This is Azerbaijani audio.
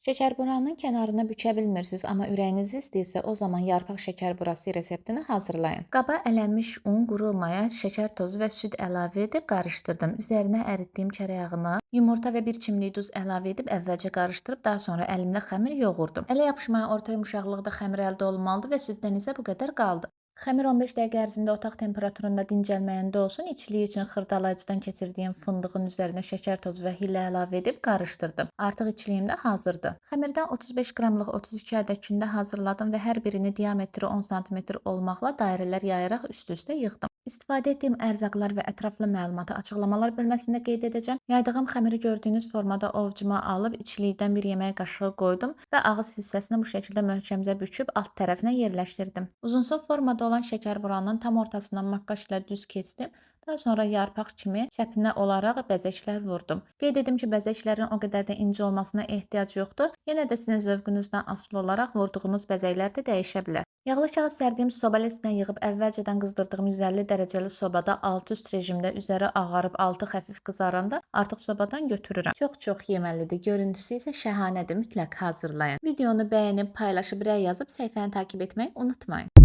Şəkərburanın kənarını bükę bilmirsiniz, amma ürəyiniz istəyirsə, o zaman yarpaq şəkərburası reseptini hazırlayın. Qaba ələnmiş un, quru maya, şəkər tozu və süd əlavə edib qarışdırdım. Üzərinə əritdiyim kərə yağını, yumurta və bir çimdik duz əlavə edib əvvəlcə qarışdırıb, daha sonra əlimlə xəmir yoğurdum. Ələ yapışmayan orta yumşaqlıqda xəmir əldə olmalıdır və süddən isə bu qədər qaldı. Xəmir 15 dəqiqə ərzində otaq temperaturunda dincəlməyəndə olsun. İçiliyi üçün xırdalayıcıdan keçirdiyim fındığın üzərinə şəkər tozu və hillə əlavə edib qarışdırdım. Artıq içiliyim də hazırdır. Xəmirdən 35 qramlıq 32 ədəd kündə hazırladım və hər birini diametri 10 sm olmaqla dairələr yayaraq üst-üstə yığdım. İstifadə etdiyim ərzaqlar və ətraflı məlumatı açıqlamalar bölməsində qeyd edəcəm. Yaydığım xəmiri gördüyünüz formada ovcuma alıb içilikdən bir yemək qaşığı qoydum və ağız hissəsini bu şəkildə möhkəmcə büküb alt tərəfinə yerləşdirdim. Uzunsun formada olan şəkərburanın tam ortasından maqqaş ilə düz keçdim. Daha sonra yarpaq kimi şəpinə olaraq bəzəklər vurdum. Qeyd edim ki, bəzəklərin o qədər də incə olmasına ehtiyac yoxdur. Yenə də sizin zövqünüzdən asılı olaraq vurduğunuz bəzəklər də dəyişə bilər. Yağlı kağız sərdiyim soba lesinə yığıb əvvəlcədən qızdırdığım 150 dərəcəli sobada alt-üst rejimdə üzəri ağarıb altı xəfif qızaranda artıq sobadan götürürəm. Çox yeməlidir. Görüntüsü isə şəhanədir. Mütləq hazırlayın. Videonu bəyənib, paylaşıb, rəy yazıb səhifəni takib etməyi unutmayın.